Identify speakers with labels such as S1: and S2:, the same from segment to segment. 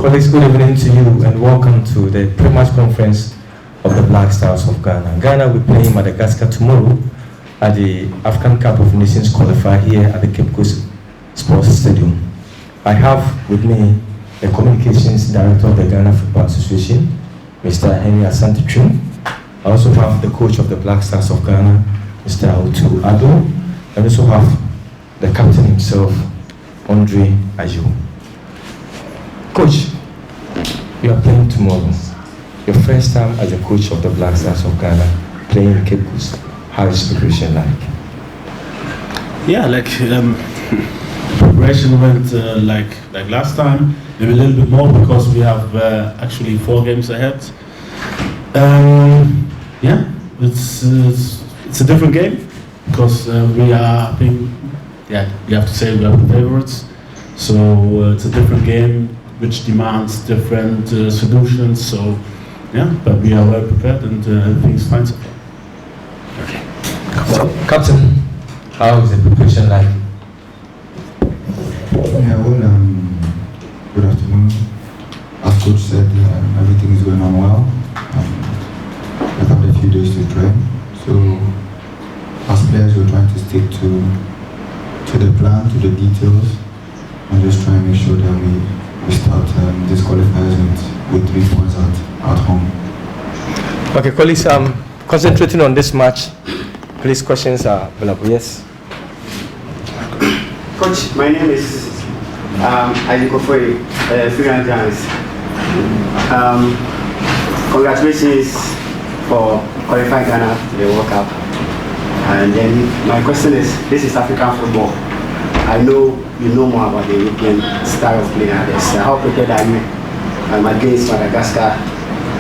S1: Colleagues, good evening to you and welcome to the pre-match conference of the Black Stars of Ghana. Ghana will play Madagascar tomorrow at the African Cup of Nations qualifier here at the Cape Coast Sports Stadium. I have with me the Communications Director of the Ghana Football Association, Mr. Henry Asante. I also have the coach of the Black Stars of Ghana, Mr. Otto Addo, and also have the captain himself, Otto Addo. Coach, you are playing tomorrow. Your first time as a coach of the Black Stars of Ghana, playing in Cape Coast. How is preparation like?
S2: Yeah, preparation went like last time, maybe a little bit more because we have actually 4 games ahead. Yeah, it's a different game because we are, I think, yeah, you have to say we are the favorites. So it's a different game which demands different solutions. So yeah, but we are well prepared and everything's fine so far.
S1: Okay. So, Captain, how is the preparation like?
S3: Yeah, well, good afternoon. As Coach said, everything is going on well. We've had a few days to train. So, as players, we're trying to stick to the plan, to the details, and just try and make sure that we start this qualifiers with 3 points at home.
S1: Okay, colleagues, concentrating on this match. Please, questions are available. Yes.
S4: Coach, my name is Ayiko Foy, freelance journalist. Congratulations for qualifying Ghana to the World Cup. And then my question is, this is African football. I know you know more about the European style of playing at this. How prepared are you against Madagascar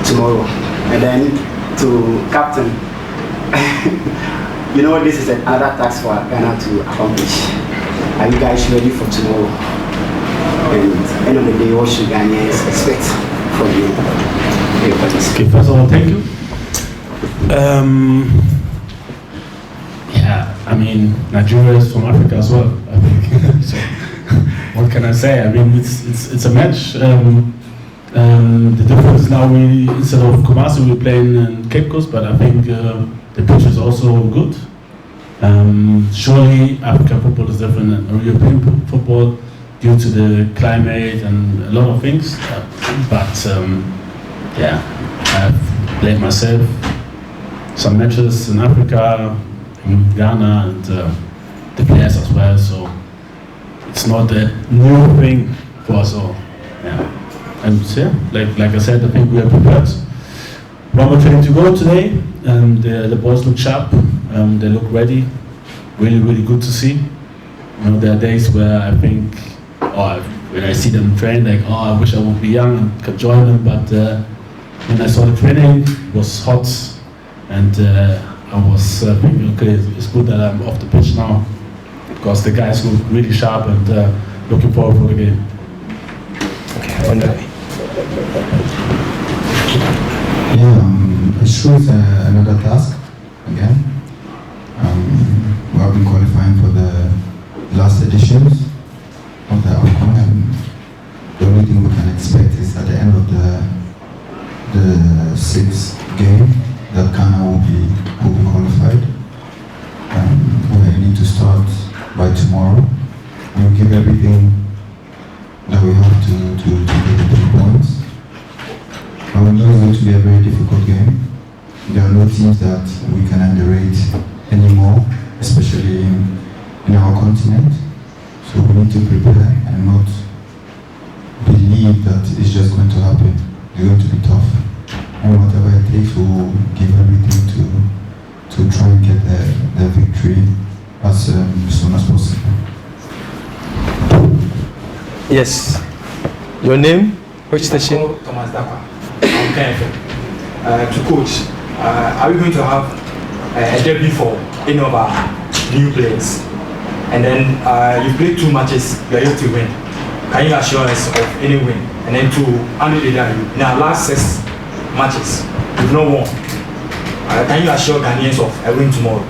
S4: tomorrow? And then to captain, you know this is another task for Ghana to accomplish. Are you guys ready for tomorrow? And at the end of the day, what should Ghanaians expect from you?
S2: Okay, first of all, thank you. Yeah, I mean, Nigeria is from Africa as well, I think. So, what can I say? I mean, it's a match. The difference now, instead of Kumasi, we're playing in Cape Coast, but I think the pitch is also good. Surely African football is different than European football due to the climate and a lot of things. Yeah, I've played myself some matches in Africa, in Ghana, and the players as well. So it's not a new thing for us all. Yeah, and yeah, like I said, I think we are prepared. One more training to go today, and the boys look sharp. They look ready. Really good to see. You know, there are days where I think, when I see them train, like, I wish I would be young and could join them. But when I saw the training, it was hot, and I was thinking, okay, it's good that I'm off the pitch now, because the guys look really sharp and looking forward for the game.
S1: Okay, Andre.
S3: Yeah, it's true, it's another task again. We have been qualifying for the last editions of the outcome, and the only thing we can expect is at the end of the 6th game that Ghana will be qualified. We need to start by tomorrow. We'll give everything that we have to get the 3 points. I know it's going to be a very difficult game. There are no teams that we can underrate anymore, especially in our continent. So we need to prepare and not believe that it's just going to happen. It's going to be tough. And whatever it takes, we'll give everything to try and get the victory as soon as possible.
S1: Yes. Your name? Which station?
S5: Thomas Dapa. I'm KFM. To coach, are we going to have a debut for any of our new players? And then you played 2 matches, you are yet to win. Can you assure us of any win? And then to Andre Dedaru, in our last 6 matches, we've not won. Can you assure Ghanaians of a win tomorrow?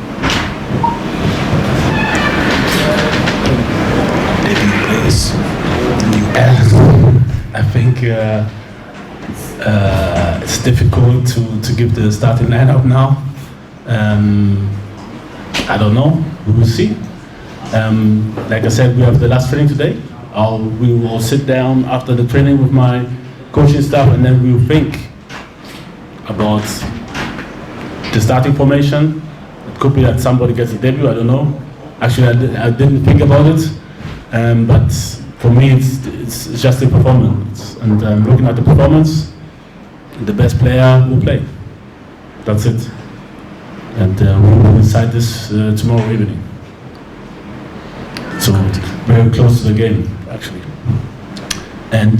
S2: Debut players. I think think it's difficult to give the starting lineup now. I don't know. We will see. Like I said, we have the last training today. We will sit down after the training with my coaching staff, and then we will think about the starting formation. It could be that somebody gets a debut. I don't know. Actually, I didn't think about it. But for me, it's just the performance, and looking at the performance, the best player will play. That's it. And we will decide this tomorrow evening. So very close to the game, actually. And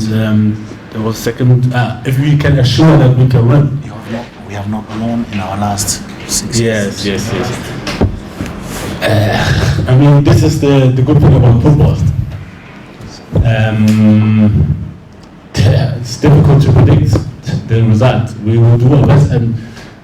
S2: there was a second. If we can assure that we can win.
S6: We have not won in our last 6
S2: years. Yes. I mean, this is the good thing about football. It's difficult to predict the result. We will do our best, and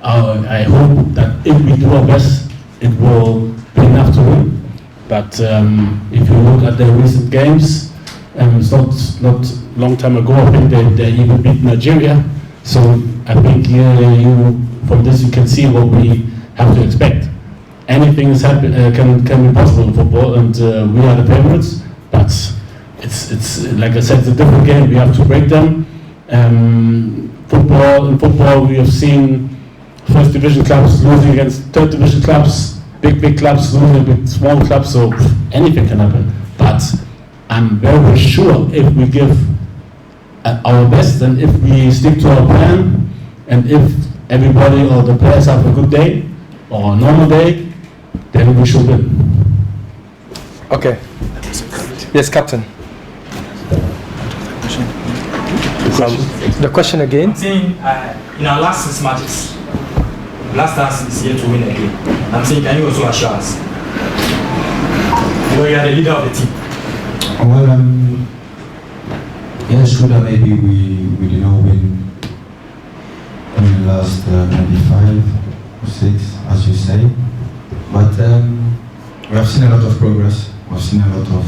S2: I hope that if we do our best, it will be enough to win. But if you look at the recent games, it's not long time ago. I think they even beat Nigeria. So I think from this you can see what we have to expect. Anything is can be possible in football, and we are the favorites. But it's like I said, it's a different game. We have to break them. In football, we have seen first division clubs losing against third division clubs, big clubs losing against small clubs. So anything can happen. But I'm very sure if we give our best, and if we stick to our plan, and if everybody or the players have a good day or a normal day, then we should win.
S1: Okay. Yes, Captain. The question again?
S5: I'm saying in our last 6 matches, Black Stars is here to win again. I'm saying, can you also assure us? You are the leader of the team.
S3: Well, yeah, sure that maybe we did not win in the last maybe 5 or 6, as you say. But we have seen a lot of progress. We've seen a lot of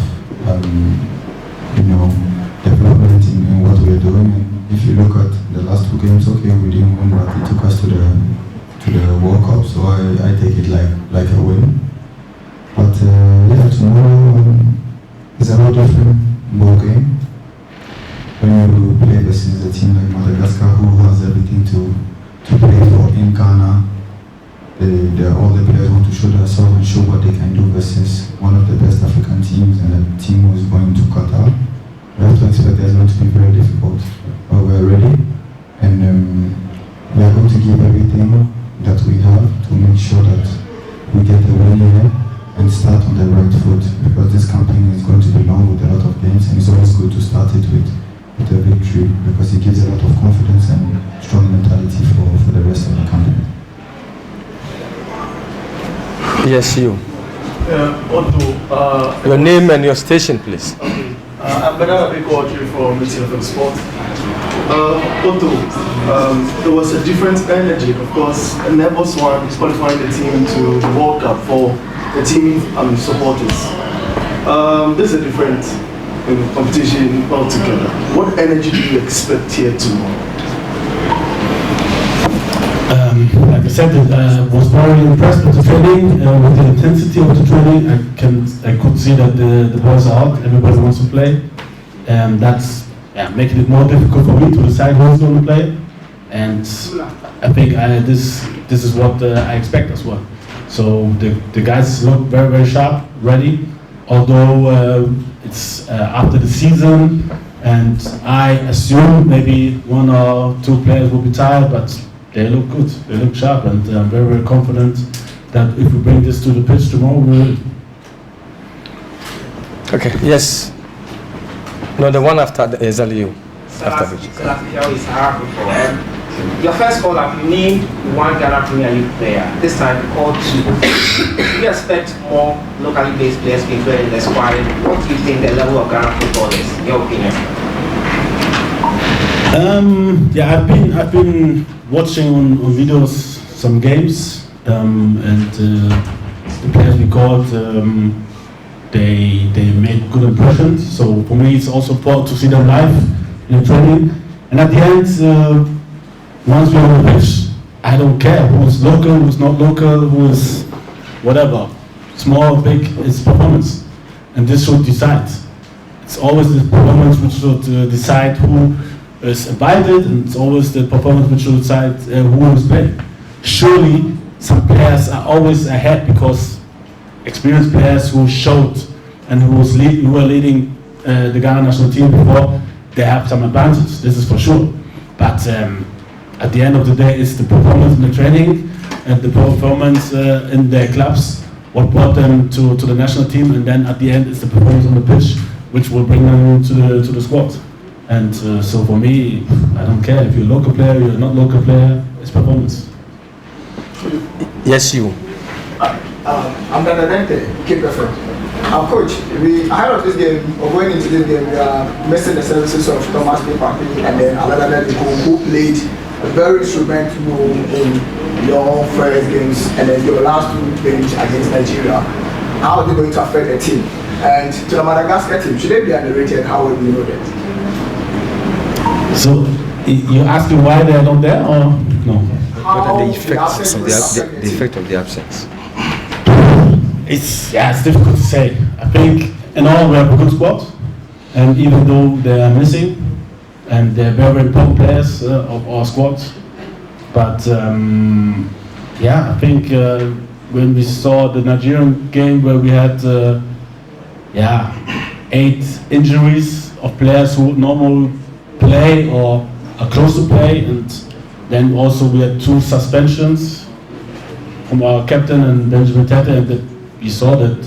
S3: development in what we are doing. And if you look at the last 2 games, okay, we didn't win, but it took us to the World Cup, so I take it like a win. But yeah, tomorrow is a lot different ball game. When you play versus a team like Madagascar, who has everything to play for in Ghana, all the players want to show themselves and show what they can do versus one of the best African teams, and a team who is going to Qatar. We have to expect it's going to be very difficult, but we're ready, and we are going to give everything that we have to make sure that we get the win here and start on the right foot, because this campaign is going to be long with a lot of games, and it's always good to start it with a victory, because it gives a lot of confidence and strong mentality for the rest of the campaign.
S1: Yes, you.
S7: Otto.
S1: Your name and your station, please.
S7: Okay. I'm Bernard Abeko from Meeting for the Sport. Otto, there was a different energy. Of course, Nebos one is qualifying the team to the World Cup for the team supporters. This is a different competition altogether. What energy do you expect here tomorrow?
S2: Like I said, I was very impressed with the training, with the intensity of the training. I could see that the boys are out, everybody wants to play. That's making it more difficult for me to decide who's going to play. And I think this is what I expect as well. So the guys look very, very sharp, ready. Although it's after the season, and I assume maybe 1 or 2 players will be tired, but they look good, they look sharp, and I'm very, very confident that if we bring this to the pitch tomorrow, we'll...
S1: Okay, yes. No, the one after is you. After which.
S8: Your first call up, you named 1 Ghana Premier League player. This time you called 2. Do you expect more locally based players to be included in the squad? What do you think the level of Ghana football is, in your opinion?
S2: I've been watching on videos some games, and the players we called, they made good impressions. So for me, it's also important to see them live, in training. And at the end, once we're on the pitch, I don't care who's local, who's not local, who's whatever. Small, big, it's performance. And this should decide. It's always the performance which should decide who is invited, and it's always the performance which should decide who is playing. Surely, some players are always ahead because experienced players who showed and who were leading the Ghana national team before, they have some advantage. This is for sure. But at the end of the day, it's the performance in the training and the performance in their clubs what brought them to the national team, and then at the end, it's the performance on the pitch which will bring them to the squad. And so for me, I don't care if you're a local player, you're not a local player, it's performance.
S1: Yes, you.
S5: I'm Dana Dente, keeper. Coach, ahead of this game, or going into this game, we are missing the services of Thomas Papi and then Alfred Duncan, who played a very instrumental role in your first games and then your last 2 games against Nigeria. How are they going to affect the team? And to the Madagascar team, should they be underrated? How will we know that?
S2: So, you're asking why they're not there, or no?
S1: What are the effects of the effect of the absence?
S2: It's difficult to say. I think in all we have a good squad, and even though they are missing, and they're very important players of our squad, but I think when we saw the Nigerian game where we had 8 injuries of players who normally play or are close to play, and then also we had 2 suspensions from our captain and Benjamin Tete, and we saw that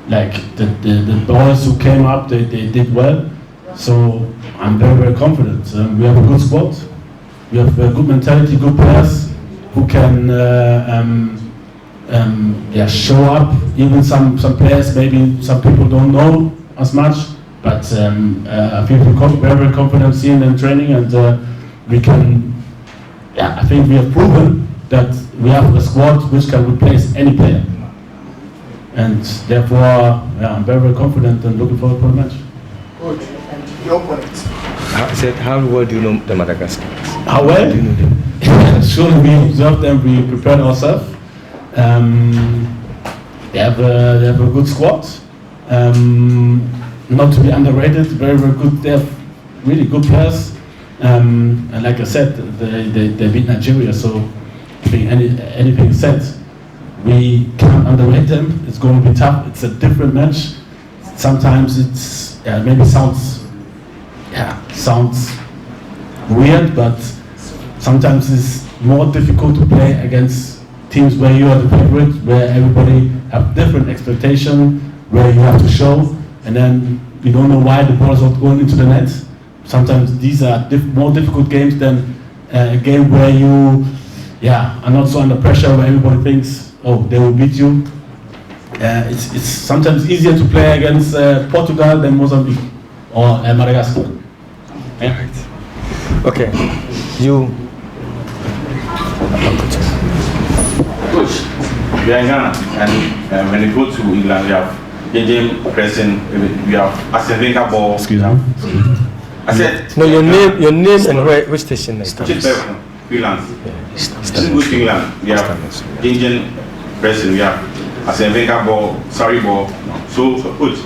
S2: the boys who came up, they did well. So I'm very, very confident. We have a good squad. We have a good mentality, good players who can show up. Even some players, maybe some people don't know as much, but I feel very, very confident seeing them training, and we can. I think we have proven that we have a squad which can replace any player, and therefore I'm very, very confident and looking forward to the match.
S5: Good. And your opponent?
S1: I said, how well do you know the Madagascar?
S2: How well?
S1: Do you know them?
S2: Surely we observed them, we prepared ourselves. They have a good squad. Not to be underrated, very, very good. They have really good players. And like I said, they beat Nigeria, so I think anything said, we can't underrate them. It's going to be tough. It's a different match. Sometimes it's maybe sounds weird, but sometimes it's more difficult to play against teams where you are the favorite, where everybody have different expectation, where you have to show, and then we don't know why the ball is not going into the net. Sometimes these are more difficult games than a game where you are not so under pressure, where everybody thinks, oh, they will beat you. It's sometimes easier to play against Portugal than Mozambique or Madagascar. Yeah.
S1: Right. Okay, you.
S9: Coach, we are in Ghana, and when you go to England, we have JJ pressing, we have Asenvenka ball.
S2: Excuse me.
S9: I said.
S1: No, your name and which station?
S9: Freelance. Since go to England, we have JJ pressing, we have Asenvenka ball, sorry ball. So, coach,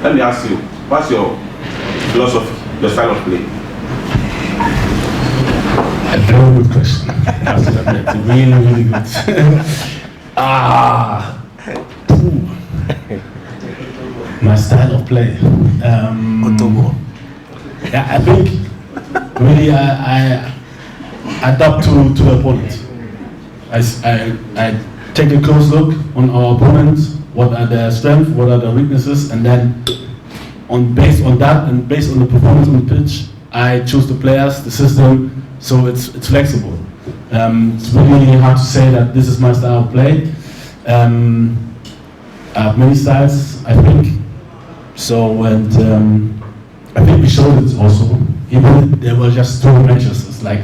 S9: let me ask you, what's your philosophy, your style of play?
S2: A very good question. That's really, really good. My style of play. I think really I adapt to the opponent. I take a close look on our opponent. What are their strengths? What are their weaknesses? And then based on that and based on the performance on the pitch, I choose the players, the system. So it's flexible. It's really hard to say that this is my style of play. I have many styles, I think. So, and I think we showed it also. Even there were just 2 matches. It's like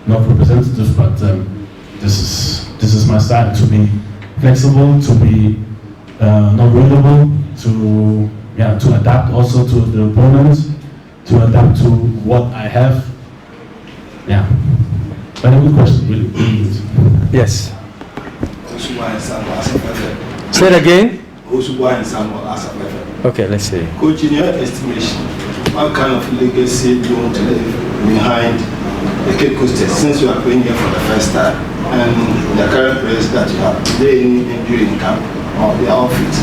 S2: not representative, but this is my style, to be flexible, to be not readable, to adapt also to the opponent, to adapt to what I have. Yeah. But a good question, really.
S1: Yes. Say it again. Okay, let's see.
S7: Coach, in your estimation, what kind of legacy do you want to leave behind the Cape Coasters since you are playing here for the first time and the current players that you have? Is there any injury in camp or they are all fit?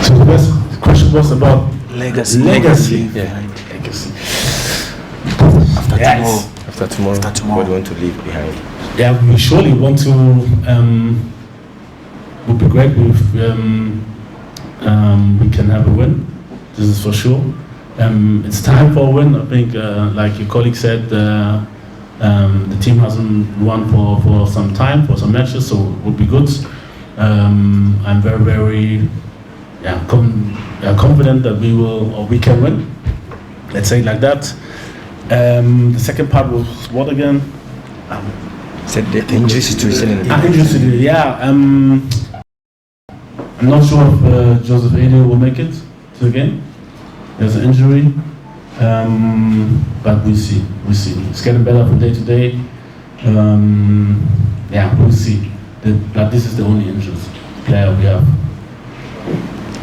S2: So the first question was about
S6: Legacy.
S1: Yeah.
S2: Legacy.
S1: After tomorrow, what do you want to leave behind?
S2: Yeah, we surely want to. Would be great if we can have a win. This is for sure. It's time for a win. I think, like your colleague said, the team hasn't won for some time, for some matches, so it would be good. I'm very confident that we can win. Let's say it like that. The second part was what again?
S1: Said the injury situation in the
S2: injury situation. Yeah. I'm not sure if Joseph Addo will make it to the game. There's an injury, but we'll see. It's getting better from day to day. Yeah, we'll see. But this is the only injured player we have.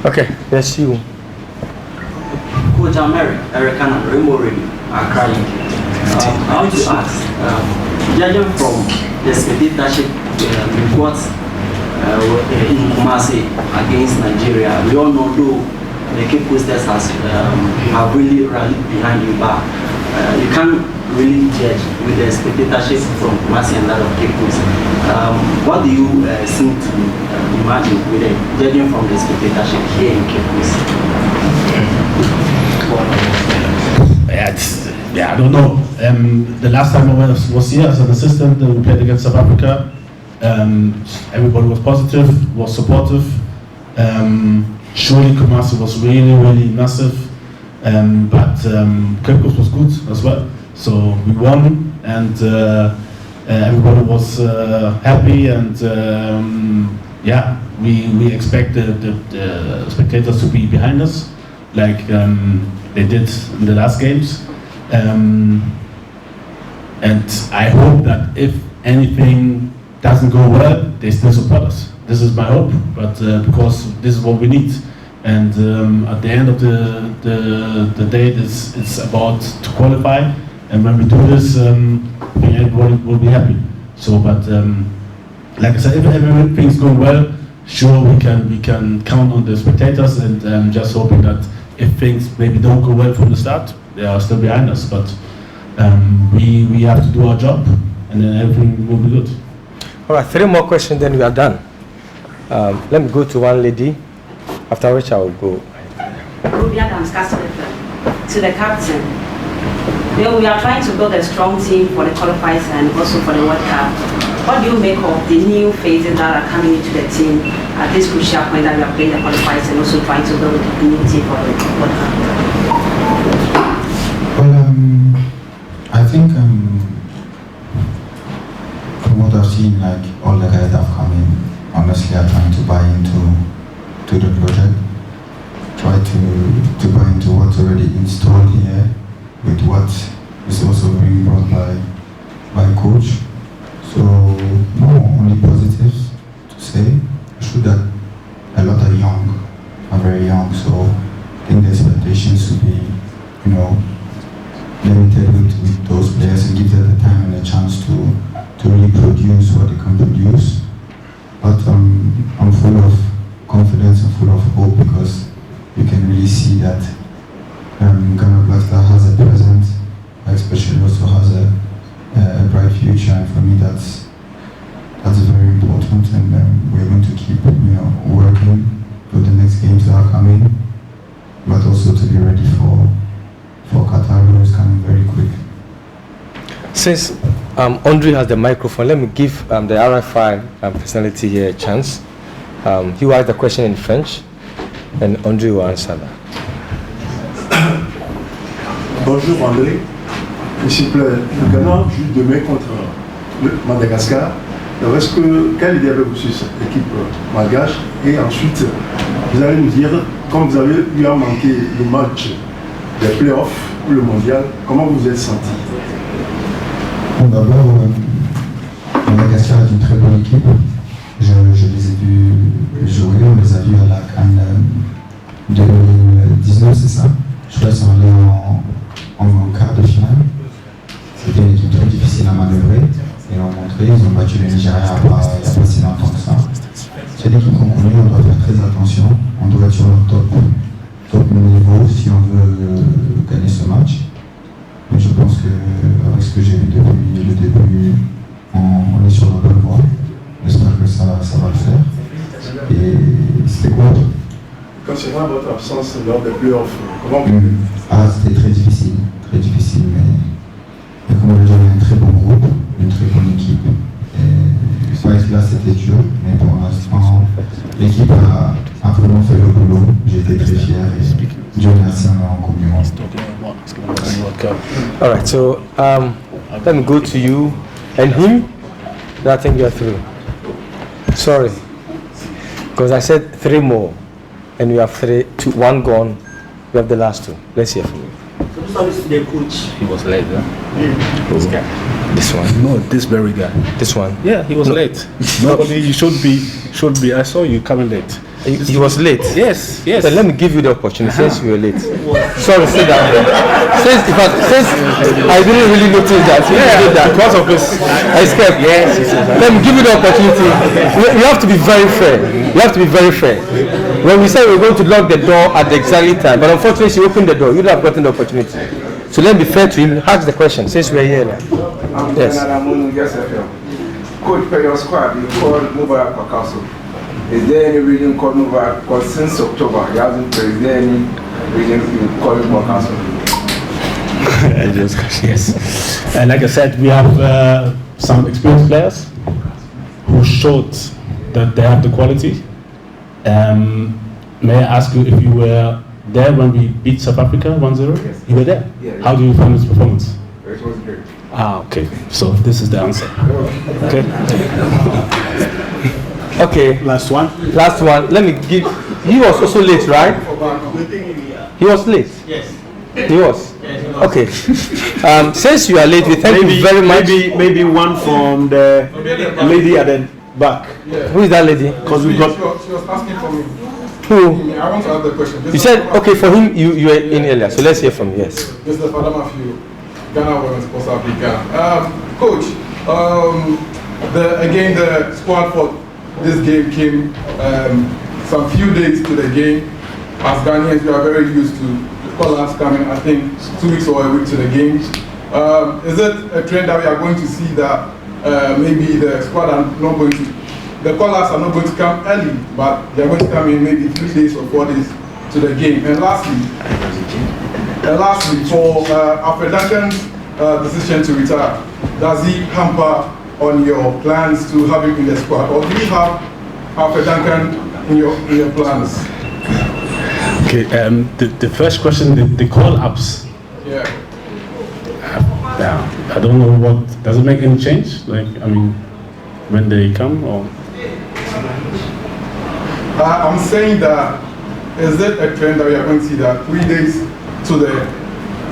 S1: Okay, let's see you.
S10: Coach Eric and Rainbow Radio are crying. I want to ask, judging from the spectatorship reports in Kumasi against Nigeria, we all know though the Cape Coasters have really rallied behind you, but you can't really judge with the spectatorship from Kumasi and that of Cape Coast. What do you seem to imagine with the judging from the spectatorship here in Cape Coast?
S2: I don't know. The last time I was here as an assistant, we played against South Africa. Everybody was positive, was supportive. Surely Kumasi was really massive, but Cape Coast was good as well. So we won, and everybody was happy, and we expect the spectators to be behind us, like they did in the last games. And I hope that if anything doesn't go well, they still support us. This is my hope, but because this is what we need. And at the end of the day, it's about to qualify. And when we do this, everybody will be happy. So, but like I said, if everything's going well, sure we can count on the spectators, and just hoping that if things maybe don't go well from the start, they are still behind us. But we have to do our job, and then everything will be good.
S1: All right, 3 more questions, then we are done. Let me go to one lady, after which I will go.
S11: Ruby Adams, to the captain. We are trying to build a strong team for the qualifiers and also for the World Cup. What do you make of the new phases that are coming into the team at this crucial point that we are playing the qualifiers and also trying to build a new team for the World Cup?
S3: Well, I think from what I've seen, like all the guys that have come in, honestly, are trying to buy into the project, try to buy into what's already installed here with what is also being brought by coach. So no, only positives to say. It's true that a lot are very young, so I think the expectations should be, limited with those players and give them the time and a chance to really produce what they can produce. But I'm full of confidence and full of hope because you can really see that Ghana Black Star has a present, especially also has a bright future, and for me that's very important, and we're going to keep working for the next games that are coming, but also to be ready for Qatar, who is coming very quick.
S1: Since Andre has the microphone, let me give the RFI personality here a chance. He will ask the question in French, and Andre will answer that.
S12: Bonjour André. S'il vous plaît, le Ghana joue demain contre le Madagascar. Alors quelle idée avez-vous sur cette équipe malgache? Et ensuite, vous allez nous dire, comme vous avez eu à manquer le match les playoffs ou le mondial, comment vous vous êtes senti?
S3: Bon, d'abord, Madagascar est une très bonne équipe. Je les ai vus jouer, on les a vus à la CAN 2019, c'est ça? Je crois qu'ils sont allés en quart de finale. C'était une équipe très difficile à manœuvrer. Ils l'ont montré, ils ont battu le Nigeria il n'y a pas si longtemps que ça. C'est l'équipe qu'on connaît, on doit faire très attention. On doit être sur leur top niveau si on veut gagner ce match. Mais je pense qu'avec ce que j'ai vu depuis le début, on est sur la bonne voie. J'espère que ça va le faire. Et c'était quoi?
S12: Concernant votre absence lors des playoffs, comment vous...
S3: C'était très difficile, mais comme on l'a dit, on a un très bon groupe, une très bonne équipe. Et pas être là, c'était dur, mais pour l'instant, l'équipe a vraiment fait le boulot. J'ai été très fier et Dieu merci, on est en Coupe du Monde.
S1: All right, so let me go to you and him. I think you're through. Sorry, because I said 3 more, and we have 1 gone. We have the last 2. Let's hear from you.
S8: So this is the coach.
S2: He was late, huh?
S1: This guy. This one.
S2: No, this very guy.
S1: This one.
S2: Yeah, he was late. Nobody, you should be. I saw you coming late.
S1: He was late.
S2: Yes.
S1: So let me give you the opportunity since you were late. Sorry, sit down. Since I didn't really notice that. Did that.
S2: Because of this.
S1: I escaped. Yes. Let me give you the opportunity. You have to be very fair. When we said we were going to lock the door at the exactly time, but unfortunately she opened the door. You would have gotten the opportunity. So let me be fair to him. Ask the question since we're here. Yes.
S13: Coach, for your squad, you called Mubarak Wakaso. Is there any reason called Mubarak? Because since October, he hasn't played. Is there any reason you call him Wakaso?
S2: Yes. And like I said, we have some experienced players who showed that they have the quality. May I ask you if you were there when we beat South Africa 1-0?
S13: Yes.
S2: You were there?
S13: Yeah.
S2: How do you find his performance?
S13: It was great.
S2: Okay. So this is the answer. Okay.
S1: Okay.
S2: Last one.
S1: Let me give. He was also late, right? He was late.
S8: Yes.
S1: He was. Okay. Since you are late, we thank you very much.
S14: Maybe one from the lady at the back.
S12: Yeah.
S1: Who is that lady?
S14: Because we got.
S12: She was asking for me.
S1: Who?
S12: I want to ask the question.
S1: You said okay for him. You were in earlier, so let's hear from you. Yes.
S12: Mr. Father Matthew, Ghana Women's Sports Africa. Coach, the squad for this game came some few days to the game. As Ghanaians, we are very used to the callers coming, I think, 2 weeks or a week to the games. Is it a trend that we are going to see that maybe the squad are not going to, the callers are not going to come early, but they are going to come in maybe 3 days or 4 days to the game? And lastly, for Alfred Duncan's decision to retire, does he hamper on your plans to have him in the squad, or do you have Alfred Duncan in your plans?
S2: Okay. The first question, the call-ups.
S12: Yeah.
S2: I don't know what. Does it make any change? Like, I mean, when they come or?
S12: I'm saying that, is it a trend that we are going to see that 3 days to the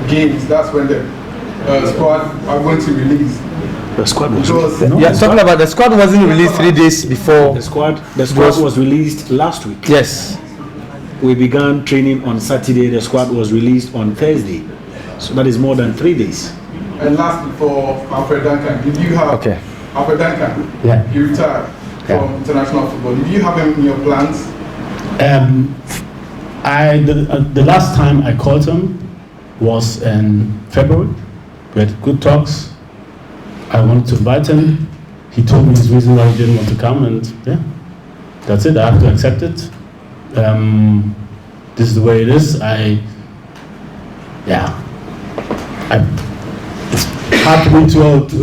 S12: games, that's when the squad are going to release?
S14: The squad was
S1: talking about the squad wasn't released 3 days before.
S14: The squad was released last week.
S1: Yes.
S14: We began training on Saturday. The squad was released on Thursday. So that is more than 3 days.
S12: And lastly, for Alfred Duncan, did you have Alfred Duncan?
S2: Yeah.
S12: He retired from international football. Did you have him in your plans?
S2: The last time I called him was in February. We had good talks. I wanted to invite him. He told me his reason why he didn't want to come, and yeah, that's it. I have to accept it. This is the way it is. It's hard for me it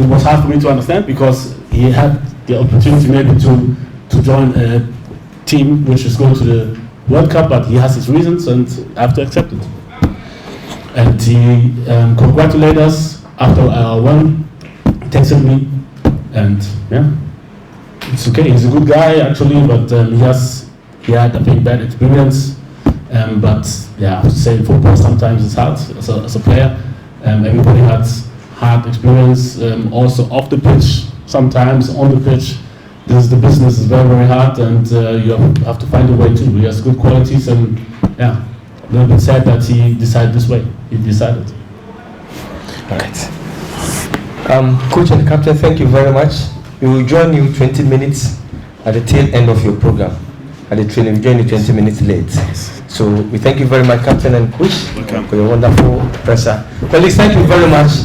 S2: was hard for me to understand, because he had the opportunity maybe to join a team which is going to the World Cup, but he has his reasons, and I have to accept it. And he congratulated us after our win, texted me, and yeah, it's okay. He's a good guy actually, but he had a big bad experience, But yeah, I have to say football sometimes is hard as a player. Everybody has hard experience, also off the pitch, sometimes on the pitch. The business is very, very hard, and you have to find a way too. He has good qualities, and yeah, a little bit sad that he decided this way. He decided.
S1: All right. Coach and captain, thank you very much. We will join you 20 minutes at the tail end of your program. At the training, we join you 20 minutes late. So we thank you very much, captain and coach, for your wonderful presser. Colleagues, thank you very much.